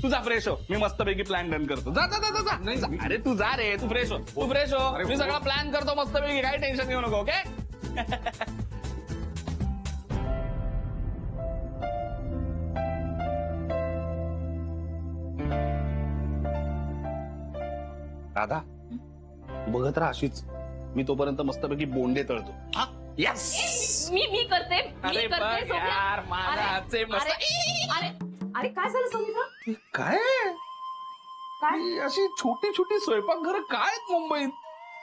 तू जा फ्रेश हो, मी मस्तपैकी प्लॅन डन करतो. जा जा जा जा, जा. जा. अरे तू जा रे, तू फ्रेश हो, तू फ्रेश हो. मी सगळा प्लॅन करतो मस्तपैकी, काही टेन्शन घेऊ नको. ओके. राधा बघत राहा अशीच, मी तोपर्यंत मस्तपैकी बोंडे तळतो. हा यस. मी करते. अरे बघ यार, माझा हातचे मस्त. अरे अरे काय झालं सौमित्र? काय काय? ही अशी छोटी छोटी स्वयंपाकघर काय आहेत मुंबईत?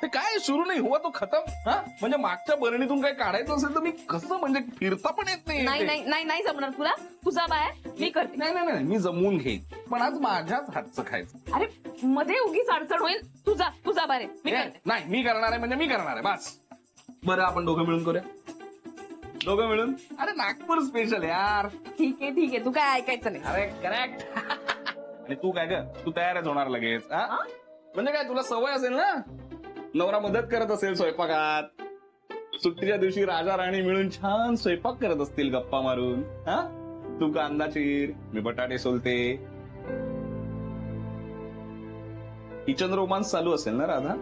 ते काय सुरू नाही हुआ तो खतम. हा म्हणजे मागच्या बरणीतून काय काढायचं असेल तर मी कसं, म्हणजे फिरता पण येत नाही. नाही नाही नाही नाही जमणार तुला. तुझा बाहेर मी करते. नाही नाही नाही, मी जमवून घेईन, पण आज माझ्याच हातचं खायचं. अरे मध्ये उगीच अडचण होईल. तुझा बाहेर मी करते. नाही, मी करणार आहे म्हणजे मी करणार आहे बस. बरं आपण दोघं मिळून करूया. दोघं मिळून. अरे नागपूर स्पेशल यार. ठीक आहे तू काय ऐकायचं नाही. अरे करेक्ट. आणि तू काय ग, तू तयारच होणार लगेच. हा म्हणजे काय, तुला सवय असेल ना, नवरा मदत करत असेल स्वयंपाकात. सुट्टीच्या दिवशी राजा राणी मिळून छान स्वयंपाक करत असतील गप्पा मारून. हा तू कांदा चीर, मी बटाटे सोलते. किचन रोमांस चालू असेल ना राधा?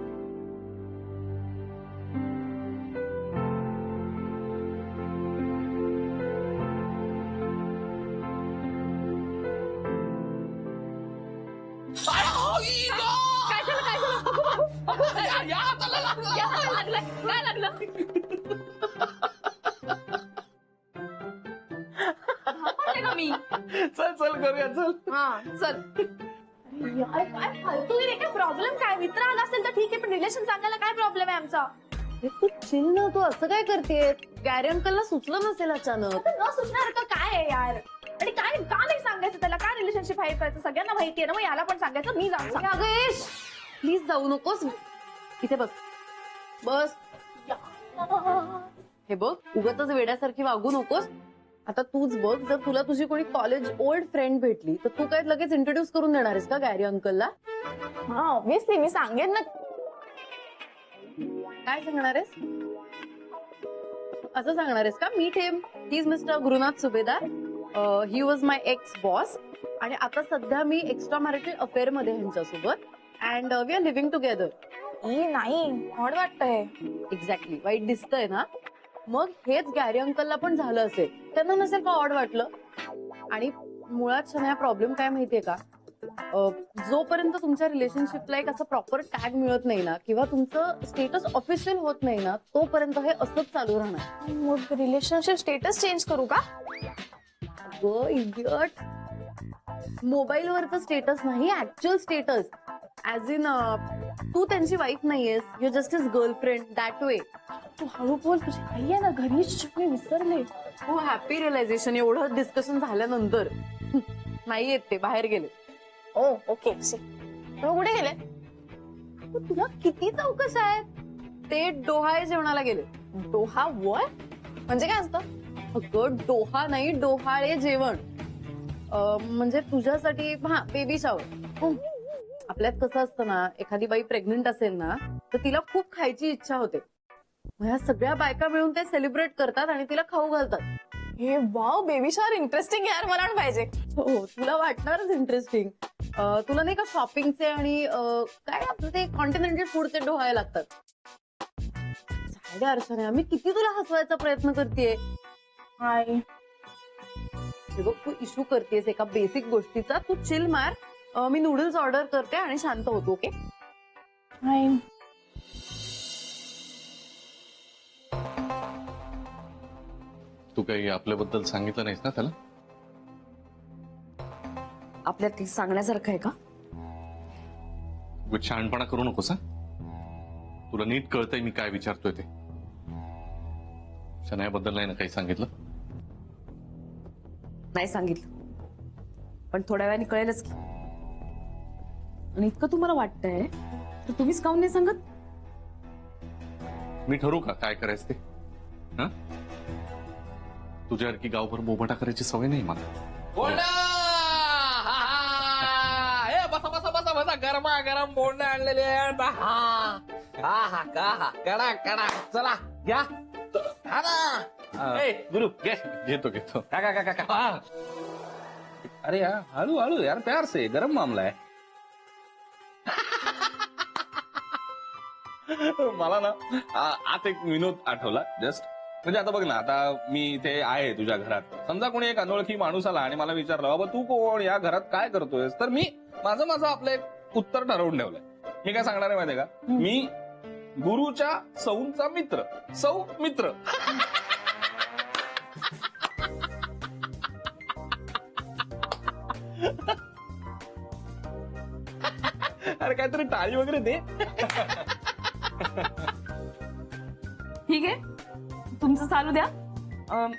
काय झालं काय लागलं? मी चल चल करूया चल. हा चल. यार काय फालतू रे, काय प्रॉब्लेम काय? मित्र आला असेल तर ठीक आहे, पण रिलेशन सांगायला काय प्रॉब्लेम आहे आमचा? तू चिल ना, तू असं काय करतेय? गॅरी अंकलला सुचलं नसेल अचानक. न सुचणार का काय आहे यार? आणि काय का नाही सांगायचं त्याला? काय रिलेशनशिप आहे करायचं? सगळ्यांना माहिती आहे ना, मग याला पण सांगायचं. मी जाऊन सांगते. अगं येश, प्लीज जाऊ नकोस. इथे बस बस. हे बघ, उगाचच वेड्यासारखी वागू नकोस. आता तूच बघ, जर तुला तुझी कोणी कॉलेज ओल्ड फ्रेंड भेटली तर तू काय लगेच इंट्रोड्यूस करून देणार आहेस का गॅरी अंकलला? हा ऑब्विसली मी सांगेन ना. काय सांगणार आहेस? असं सांगणार आहेस का, meet him, he is mister Gurunath Subhedar, he was my ex boss, आणि आता सध्या मी एक्स्ट्रा मॅरिटल अफेअर मध्ये ह्यांच्यासोबत, and we are living together. नाही ऑड वाटतंय. एक्झॅक्टली, वाईट दिसतंय ना? मग हेच गॅरी अंकलला पण झालं असेल, त्यांना नसेल का ऑड वाटलं? आणि मुळात शनाया प्रॉब्लेम काय माहितीये का, जोपर्यंत तुमच्या रिलेशनशिपला एक असं प्रॉपर टॅग मिळत नाही ना, किंवा तुमचं स्टेटस ऑफिशियल होत नाही ना, तोपर्यंत हे असंच चालू राहणार. मग रिलेशनशिप स्टेटस चेंज करू का? अगं इडियट, मोबाईलवरचं स्टेटस नाही, ऍक्च्युअल स्टेटस. ऍज इन तू त्यांची वाईफ नाहीयेस, you just is girlfriend, that way. तू हळू बोल, तुझी आई आहे ना घरी, मी विसरले. हो, हॅपी रिअलायझेशन. एवढं डिस्कशन झाल्यानंतर नाही येत, ते बाहेर गेले. ओ ओके. मग कुठे गेले? तुला किती चौकशा आहेत? ते डोहाळे जेवणाला गेले. डोहा वर म्हणजे काय असतं? अगं डोहा नाही, डोहाळे जेवण. म्हणजे तुझ्यासाठी, हा, बेबी शावर. आपल्यात कसं असतं ना, एखादी बाई प्रेग्नेंट असेल ना तर तिला खूप खायची इच्छा होते. मग ह्या सगळ्या बायका मिळून ते सेलिब्रेट करतात आणि तिला खाऊ घालतात. हे वाव, बेबी शॉवर इंटरेस्टिंग यार, मला पण पाहिजे. हो, तुला वाटणारच इंटरेस्टिंग. तुला नाही का शॉपिंगचे आणि काय आपलं ते कॉन्टिनेंटल फूडचे डोहाळे लागतात. झाले अर्चना, मी किती तुला हसवायचा प्रयत्न करतेय. हाय. बघ, तू इश्यू करतेस एका बेसिक गोष्टीचा. तू चिल मार, मी नूडल्स ऑर्डर करते आणि शांत होतो. ओके? हाय. तू काही आपल्याबद्दल सांगितलं नाहीस ना त्याला? आपल्यात काही सांगण्यासारखं आहे का? उगाच शहाणपणा करू नकोस. हा, तुला नीट कळतंय मी काय विचारतोय ते. शनायाबद्दल नाही ना काही सांगितलं? नाही सांगितलं, पण थोड्या वेळाने कळेलच की. आणि इतकं तुम्हाला वाटतंय तर तुम्हीच काऊन नाही सांगत? मी ठरवू का काय करायचं ते? हा, तुझ्यासारखी गावभर बोबाटा करायची सवय नाही मला. बसा बसा बसा बसा, गरमा गरम बोंडे आणलेले आहेत. कडा कडा, चला घ्या. गुरु घे. घेतो घेतो. काका काका काका. अरे यार हळू हळू यार प्यार से गरम मामला आहे. मला ना आता एक विनोद आठवला जस्ट. म्हणजे आता बघ ना, आता मी इथे आहे तुझ्या घरात. समजा कोणी एक अनोळखी माणूस आला आणि मला विचारलं बाबा तू कोण, या घरात काय करतोयस, तर मी माझं आपलं एक उत्तर ठरवून ठेवलंय. मी काय सांगणार आहे माहितीये का, मी गुरुच्या सौंचा मित्र, सौ मित्र. अरे काहीतरी टाळी वगैरे दे. ठीक आहे, तुमचं चालू द्या.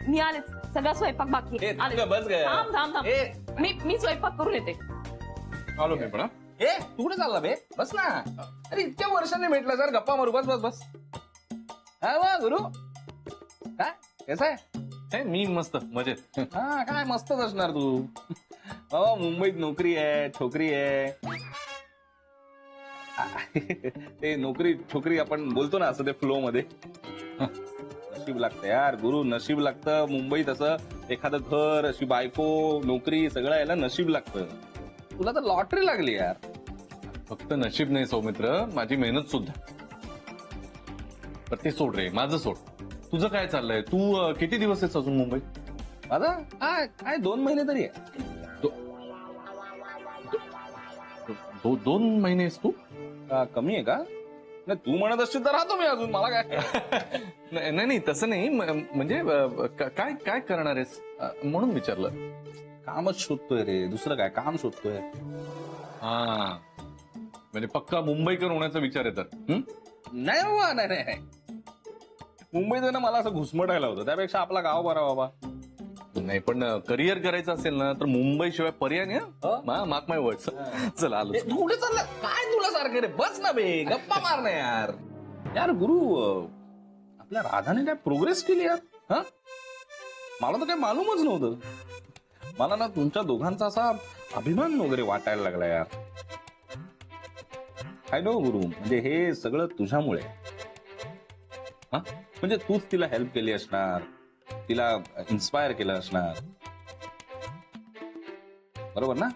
मी आलेच, सगळा स्वयंपाक बाकी आहे. ए, आले. तू काय बस गया? थांब थांब थांब. ए, मी स्वयंपाक करून येते. आलो मी पण हा. ए तू कुठे चालला बे, बस ना. अरे इतक्या वर्षांनी भेटला सर, गप्पा मारू. बस बस बस. काय वा गुरु, काय कसं आहे? हे, मी मस्त मजेत. हा काय मस्तच असणार तू. बाबा मुंबईत नोकरी आहे, छोकरी आहे. ते नोकरी छोकरी आपण बोलतो ना असं ते फ्लो मध्ये. नशीब लागतं यार गुरु, नशीब लागतं. मुंबईत असं एखादं घर, अशी बायको, नोकरी, सगळं यायला नशीब लागतं. तुला तर लॉटरी लागली यार. फक्त नशीब नाही सौमित्र, माझी मेहनत सुद्धा. पण ते सोड रे, माझं सोड. तुझं काय चाललंय? तू किती दिवस आहेस अजून मुंबईत? माझा काय 2 महिने तरी आहे. 2 महिने आहेस तू? कमी आहे का? नाही तू म्हणत असशील तर राहतो मी अजून, मला काय. नाही नाही, तसं नाही. म्हणजे काय काय करणार आहेस म्हणून विचारलं. कामच शोधतोय रे, दुसरं काय, काम शोधतोय. हा, म्हणजे पक्का मुंबईकर होण्याचा विचार येतात. नाही बाबा, नाही नाही. मुंबईत ना मला असं घुसमटायला होतं, त्यापेक्षा आपला गाव बरा बाबा. नाही पण करिअर करायचं असेल ना तर मुंबई शिवाय पर्याय नाही. मार्क माय वर्ड्स. चल आलो. तू कुठे चालला काय, तुला सारखे रे, बस ना बे, गप्पा मार ना यार. यार गुरु, आपल्या राधाने काय प्रोग्रेस केली यार. हा, मला तर काय मालूमच नव्हतं. मला ना तुमच्या दोघांचा असा अभिमान वगैरे वाटायला लागला यार. काय नो गुरु, म्हणजे हे सगळं तुझ्यामुळे. हा, म्हणजे तूच तिला हेल्प केली असणार, तिला इन्स्पायर केलं असणार, बरोबर ना?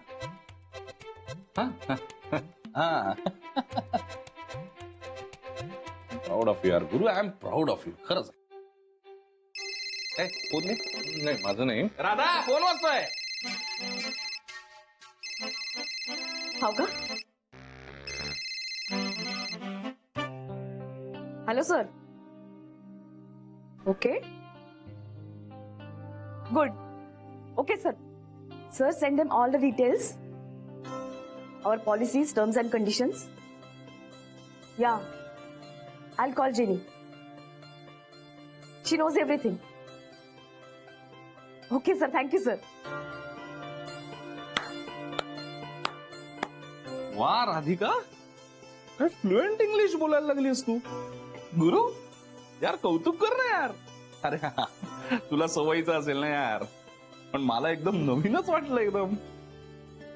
हा. प्राऊड ऑफ यू यार गुरु, I am proud of you, खरंच. फोन नाही माझं नाही. राधा, फोन वाजतोय. हो का? Hello sir. Okay good. Okay sir. Sir, send them all the details, our policies, terms and conditions. Yeah, I'll call Jenny. She knows everything. Okay sir, thank you sir. वा राधिका, काय fluent English बोलायला लागलीस तू. गुरु यार, कौतुक कर ना यार. अरे हा, तुला सवयीचं असेल ना यार, पण मला एकदम नवीनच वाटलं एकदम.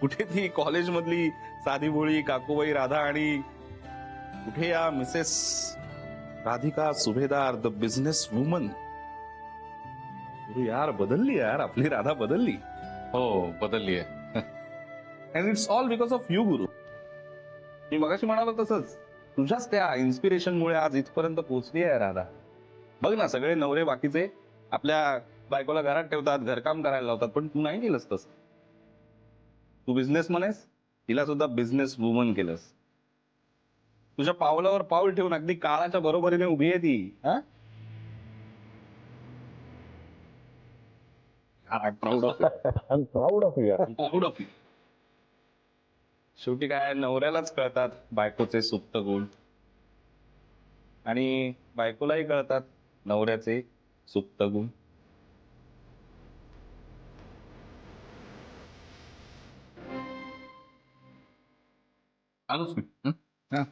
कुठे ती कॉलेज मधली साधी भोळी काकूबाई राधा आणि कुठे या मिसेस राधिका सुभेदार, द बिझनेस वुमन. गुरु यार, बदलली यार, आपली राधा बदलली. हो बदलली आहे. And it's all because of you गुरु. मी मगाशी म्हणालो तसंच, तुझ्याच त्या इन्स्पिरेशनमुळे आज इथपर्यंत पोहोचली आहे राधा. बघ ना, सगळे नवरे बाकीचे आपल्या बायकोला घरात ठेवतात, घरकाम करायला लावतात, पण तू नाही केलंस तसं. तू बिझनेसमन आहेस, तिला सुद्धा बिझनेस वुमन केलंस. तुझ्या पावलावर पाऊल ठेवून अगदी काळाच्या बरोबरीने उभी आहे ती. Proud of proud of you. शेवटी काय, नवऱ्यालाच कळतात बायकोचे सुप्त गुण, आणि बायकोलाही कळतात नवऱ्याचे सुप्त गुण. आलोच मी. हा.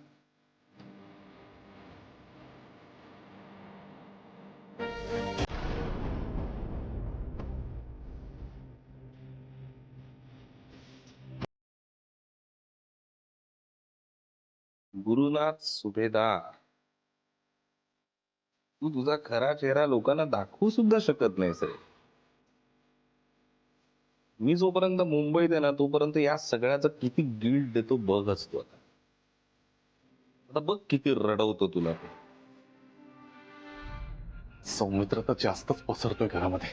गुरुनाथ सुभेदार, तू तुझा खरा चेहरा लोकांना दाखवू सुद्धा शकत नाहीस रे. मी जोपर्यंत मुंबईत आहे ना तोपर्यंत या सगळ्याचा किती गिल्ट देतो बघ असतो आता. आता बघ किती रडवतो तुला ते. सौमित्र तर जास्तच पसरतोय घरामध्ये.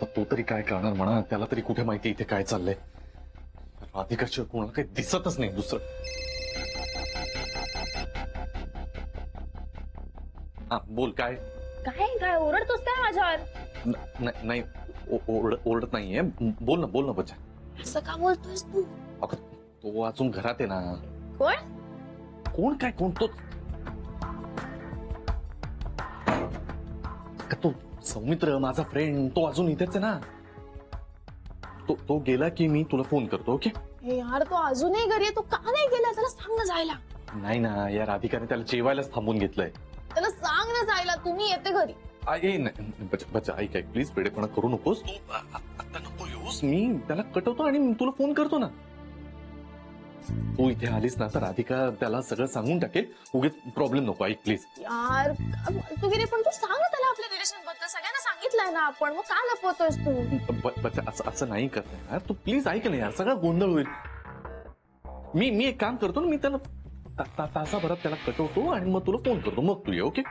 तर तो तरी काय करणार म्हणा, त्याला तरी कुठे माहिती इथे काय चाललंय. राधिकाशिवाय कोणाला काही दिसतच नाही दुसरं. हा बोल काय. काय काय ओरडतोस काय माझ्यावर? नाही ओरडत नाहीये. बोल ना बच्चा. असं का बोलतोयस तू? अगं तो अजून घरात आहे ना. कोण? कोण तो तो सौमित्र माझा फ्रेंड, तो अजून इथेच आहे ना. तो गेला की मी तुला फोन करतो. ओके. हे यार तो अजूनही घरी आहे, तो का नाही गेला? त्याला सांग ना जायला. नाही ना या राधिकाने त्याला जेवायलाच थांबून घेतलंय. त्याला सांग ना जायला, तुम्ही येते घरी. नाही बच्चा ऐक प्लीज, वेडेपणा करू नकोस तू. आता नको येऊस, मी त्याला कटवतो आणि तुला फोन करतो ना. तू इथे आलीस ना तर राधिका त्याला सगळं सांगून टाकेल. उगीच प्रॉब्लेम नको. ऐक प्लीज. यार तू गेली पण तू सांग ना त्याला आपल्या रिलेशन बद्दल. सगळ्यांना सांगितलंय ना आपण, मग का लपवतोयस तू? बच्चा असं नाही करता यार. तू प्लीज ऐक ना यार, सगळा गोंधळ होईल. मी एक काम करतो ना, मी त्याला तासाभरात त्याला कटवतो आणि मग तुला फोन करतो. मग तू ये. ओके.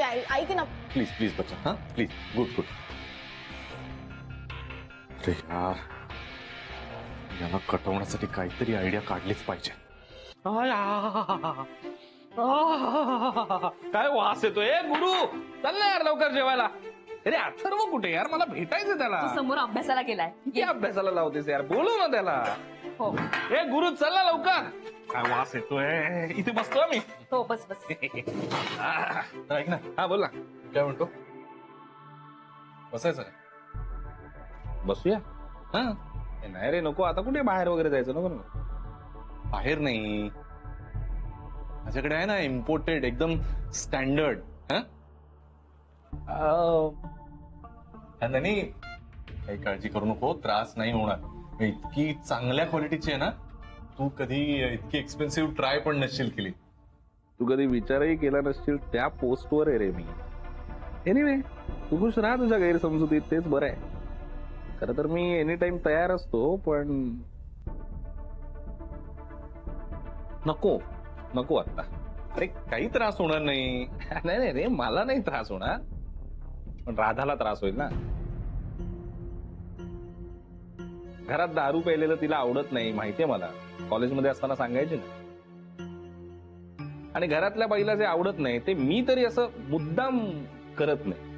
ऐक ना. प्लीज बच्चा. हा प्लीज. गुड. अरे यार, याला कटवण्यासाठी काहीतरी आयडिया काढलीच पाहिजे. काय वास येतोय गुरु. चल ना यार लवकर जेवायला. अरे अथर्व कुठे यार, मला भेटायचं त्याला. समोर अभ्यासाला गेलाय. किती अभ्यासाला लावतेस यार, बोलू ना त्याला. हो ए गुरु चल ना लवकर. काय वास येतोय, इथे बसतो मी. हो बस. तर ऐक ना, हा बोल ना. काय म्हणतो, बसायचं का? बसूया. हा नाही रे नको, आता कुठे बाहेर वगैरे जायचं नको. बाहेर नाही, माझ्याकडे आहे ना इम्पोर्टेड एकदम स्टँडर्ड. नाही काही काळजी करू नको, त्रास नाही होणार. इतकी चांगल्या क्वालिटीची आहे ना, तू कधी इतकी एक्सपेन्सिव्ह ट्राय पण नसशील केली. तू कधी विचारही केला नसशील त्या पोस्टवर आहे रे मी. एनिवे तू खुश राहा तुझ्या गैरसमजुतीत, तेच बरं आहे. खरं तर मी एनी टाइम तयार असतो, पण नको आता. अरे काही त्रास होणार नाही. नाही रे, मला नाही त्रास होणार, पण राधाला त्रास होईल ना. घरात दारू प्यायलेलं तिला आवडत नाही, माहितीये मला. कॉलेजमध्ये असताना सांगायची ना. आणि घरातल्या बाईला जे आवडत नाही ते मी तरी असं मुद्दाम करत नाही.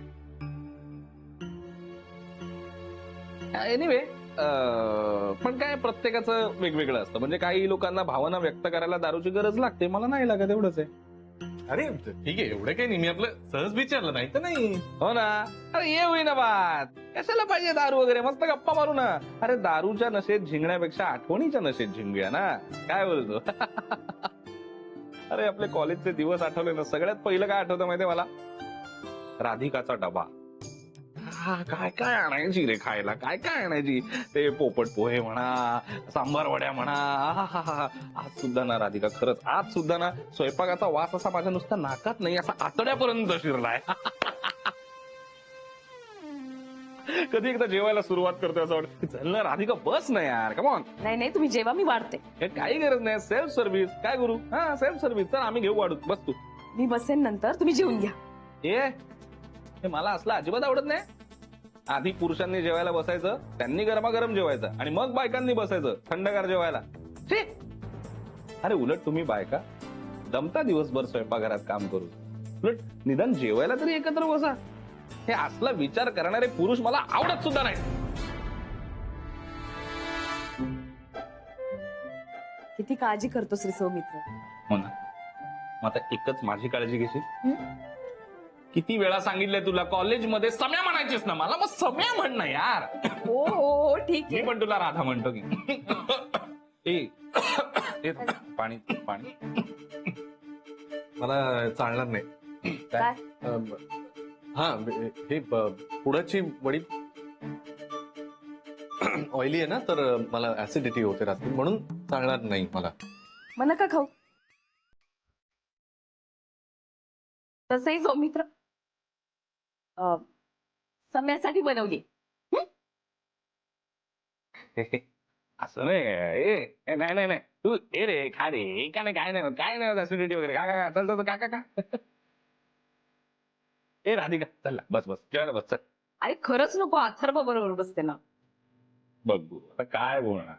एनिवे पण काय प्रत्येकाचं वेगवेगळं असतं. म्हणजे काही लोकांना भावना व्यक्त करायला दारूची गरज लागते, मला नाही लागत, एवढंच आहे. अरे ठीक आहे, एवढं काही नाही. मी आपलं सहज विचारलं, नाही तर नाही. हो ना. अरे ये होई ना बात. कशाला पाहिजे दारू वगैरे, मस्त गप्पा मारू ना. अरे दारूच्या नशेत झिंगण्यापेक्षा आठवणीच्या नशेत झिंगूया ना. काय बोलतो? अरे आपले कॉलेजचे दिवस आठवले ना, सगळ्यात पहिलं काय आठवतं माहितीये मला? राधिकाचा डबा. काय काय आणायची रे खायला, काय काय आणायची. ते पोपट पोहे म्हणा, सांबार वड्या म्हणा. आज सुद्धा ना राधिका, खरंच आज सुद्धा ना स्वयंपाकाचा वास असा माझ्या नुसता नाकात नाही, असा आतड्यापर्यंत शिरलाय. कधी एकदा जेवायला सुरुवात करतोय असं वाटतं. चल ना राधिका बस ना यार, कमॉन. नाही तुम्ही जेव्हा मी वाढते. काही गरज नाही, सेल्फ सर्व्हिस. काय गुरु, हा सेल्फ सर्व्हिस. चल आम्ही घेऊ वाढू, बस तू. मी बसेन नंतर, तुम्ही जेवून घ्या. हे मला असलं अजिबात आवडत नाही. आधी पुरुषांनी जेवायला बसायचं, त्यांनी गरमागरम जेवायचं आणि मग बायकांनी बसायचं थंडगार जेवायला. अरे उलट तुम्ही बायका दमता दिवसभर स्वयंपाकघरात काम करू, उलट निदान जेवायला तरी एकत्र बसा. हे असला विचार करणारे पुरुष मला आवडत सुद्धा नाही. किती काळजी करतोस रे सौमित्र. हो ना. मग आता एकच माझी काळजी घेशील? किती वेळा सांगितलंय तुला, कॉलेजमध्ये सम्या म्हणायचीस ना मला, मग सम्या म्हण ना यार. हो ठीक मी आहे. पण तुला राधा म्हणतो की. ए पाणी. मला चालणार नाही. काय? हा हे पुढाची वडी ऑइली आहे ना, तर मला ऍसिडिटी होते रात्री, म्हणून चालणार नाही मला. मग नका खाऊ. तसंही सौमित्र सम्यासाठी बनवली. असं नाही नाही नाही नाही तू ए रे खा रे काय नाही ऍसिडिटी वगैरे का चल का ए राधिका चल ना, बस जेवायला बस चल. अरे खरंच नको, अथर्व बरोबर बसते ना. बघ आता काय बोलणार,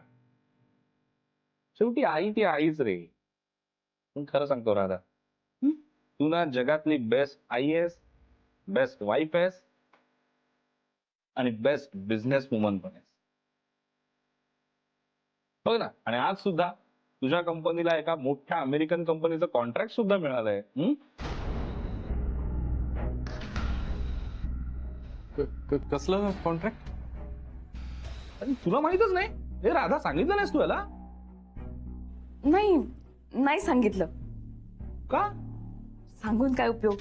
शेवटी आई ती आईच रे. पण खरं सांगतो राधा, तू ना जगातली बेस्ट आई आहेस, बेस्ट वाईफ आहेस आणि बेस्ट बिझनेस वुमन पण आहेस. बघ ना, आणि आज सुद्धा तुझ्या कंपनीला एका मोठ्या अमेरिकन कंपनीचं कॉन्ट्रॅक्ट सुद्धा मिळालंय. कसलं कॉन्ट्रॅक्ट? आणि तुला माहितच नाही? हे राधा सांगितलं नाहीस तू याला? नाही सांगितलं. का? सांगून काय उपयोग?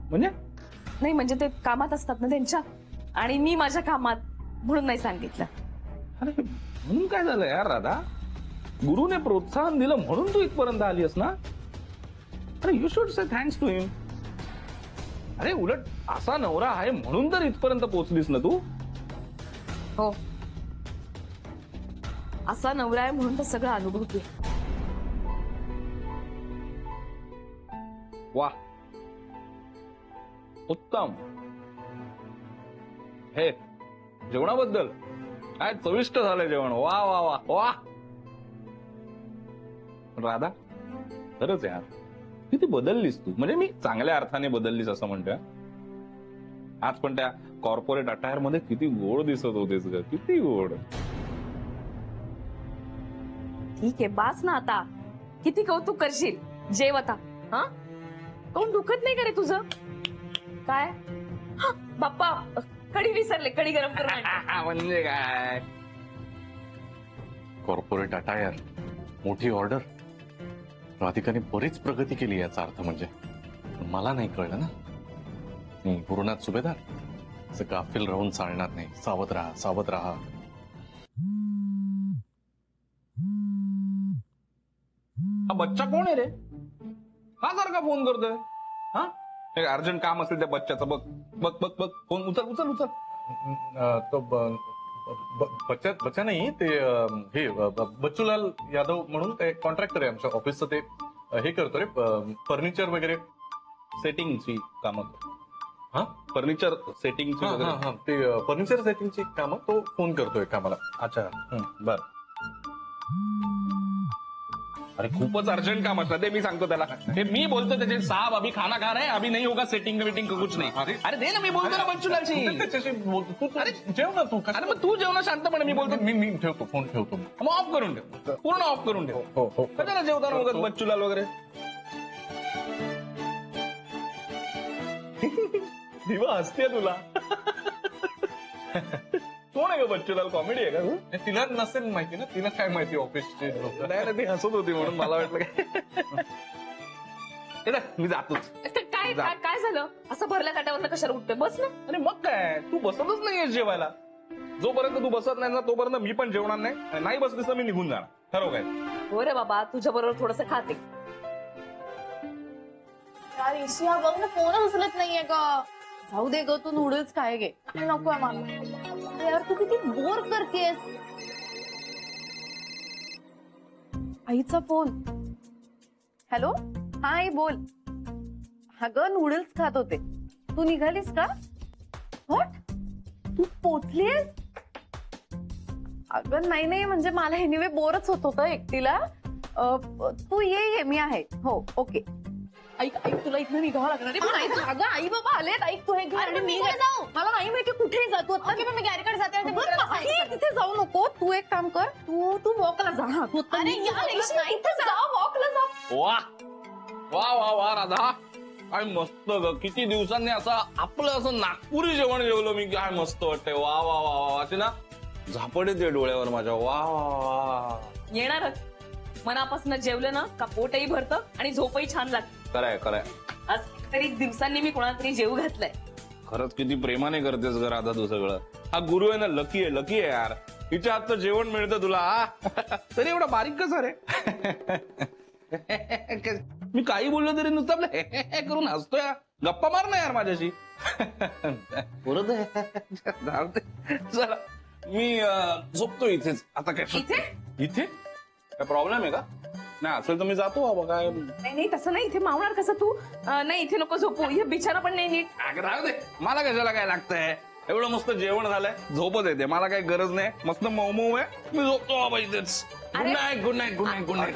म्हणजे नाही म्हणजे ते कामात असतात ना त्यांच्या, आणि मी माझ्या कामात, म्हणून नाही सांगितलं. अरे म्हणून काय झालं यार राधा? गुरुने प्रोत्साहन दिलं म्हणून तू इथपर्यंत आलीस ना. अरे you should say thanks to him. अरे उलट असा नवरा आहे म्हणून तर इथपर्यंत पोहोचलीस ना तू. हो, असा नवरा आहे म्हणून तर सगळं अनुभवते. वा, उत्तम. हे जेवणाबद्दल काय चविष्ट झालंय जेवण. वा वा वा वा. राधा खरंच यार किती बदललीस तू. म्हणजे मी चांगल्या अर्थाने बदललीस असं म्हणतोय. आज पण त्या कॉर्पोरेट अटायर मध्ये किती गोड दिसत होतेस ग, किती गोड. ठीक आहे, बास ना आता. किती कौतुक करशील. जेव आता. हा, कोण दुखत नाही का रे तुझं? काय हा, बाप्पा कढी विसरले, कढी गरम करून आण. म्हणजे काय? कॉर्पोरेट अटायर, मोठी ऑर्डर. राधिकाने बरीच प्रगती केली याचा अर्थ म्हणजे. पण मला नाही कळलं ना. मी गुरुनाथ सुभेदार असं गाफील राहून चालणार नाही. सावध राहा, सावध राहा. हा बच्चा कोण आहे रे? हा सारखा फोन करतोय. हा अर्जंट काम असेल त्या बच्च्याचं. बघ बघ बघ बघ फोन उचल उचल उचल. तो बच्चा नाही ते हे बच्चूलाल यादव म्हणून एक कॉन्ट्रॅक्टर आहे आमच्या ऑफिसचं. ते हे करतो रे फर्निचर वगैरे सेटिंगची कामं. हा फर्निचर सेटिंगची वगैरे. ते फर्निचर सेटिंगची कामं तो फोन करतोय कामाला. अच्छा बर. अरे खूपच अर्जंट काम असतं ते. मी सांगतो त्याला, ते मी बोलतो त्याचे साहब अभी खाना खा रहे हैं, अभी नहीं होगा सेटिंग मीटिंग कुछ नहीं. अरे दे ना, मी बोलतो ना बच्चूलालशी. त्याच्याशी बोलतो तू. अरे जेव ना तू. अरे मग तू जेवणा शांतपणे. मी बोलतो. मी ठेवतो, फोन ठेवतो. मग ऑफ करून ठेव, पूर्ण ऑफ करून ठेव. हो हो. कशाला जेवताना मग बच्चूलाल वगैरे. दिवा हसते तुला. कोण आहे ग बच्चूलाल? कॉमेडी आहे का तू? तिला नसेल माहिती ना. तिला काय माहिती ऑफिसचे लोक. नाही ती हसत होती म्हणून मला वाटलं काय. मी जातोच. काय काय काय झालं? असं भरल्या ताट्यावरनं कशाला उठतोय? बस ना. अरे मग काय, तू बसतच नाहीये जेवायला. जोपर्यंत तू बसत नाही ना तोपर्यंत मी पण जेवणार नाही. आणि नाही बसलीस तर मी निघून जाणार. ठरव काय? हो रे बाबा, तुझ्या बरोबर थोडस खाते. यार इशू हा बघ ना, फोन उचलत नाहीये ग. जाऊ दे ग, तू नूडल्स खाय गे. नकोय मला. यार तू किती बोर करतेस. आईचा फोन. हॅलो, हा आई बोल. अगं नूडल्स खात होते. तू निघालीस का? व्हॉट, तू पोचलीस? अगं नाही म्हणजे मला एनिवे बोरच होत होतं एकटीला. तू ये मी आहे. हो ओके. ऐक तुला इथनं निघावं लागणार आहे. पण ऐक अगं, आई बाबा आलेत. ऐक तू हे घे आणि मी जाऊ. मला नाही माहिती कुठेही जातो. ओके पण मी गॅरीकडे जाते. तिथे जाऊ नको. तू एक काम कर, तू वॉकला जा. हा तू अरे यार इथे जा, वॉकला जा. वा वा वा वा राधा, काय मस्त ग. किती दिवसांनी असं आपलं असं नागपुरी जेवण जेवलं मी. काय मस्त वाटतंय. वा वा वा वा. अशी ना झापड येते डोळ्यावर माझ्या. वा वा वा. येणारच. मनापासून जेवलं ना का पोटही भरतं आणि झोपही छान लागते. खरंय. आज तरी दिवसांनी मी कोणाला तरी जेवू घातलंय. खरंच किती प्रेमाने करतेस ग राधा तू सगळं. हा गुरु आहे ना, लकी आहे यार. हिच्या हातचं जेवण मिळतं तुला. तरी एवढा बारीक कसा रे? मी काही बोललो तरी नुसतं आपलं करून हसतोय. गप्पा मार ना यार माझ्याशी. चला मी झोपतो इथेच आता. काय इथे इथे काय प्रॉब्लेम आहे का? नाही असेल तर मी जातो बाबा. काय नाही नाही तसं नाही, इथे मावणार कसं तू? नाही इथे नको झोपू, हे बिछाना पण नाही नीट. अगं राहू दे, मला कशाला काय लागतंय. एवढं मस्त जेवण झालंय, झोपच येते, मला काही गरज नाही. मस्त मऊ मऊ आहे, मी झोपतो बाबा इथेच. गुड अरे. Night good night good night good night.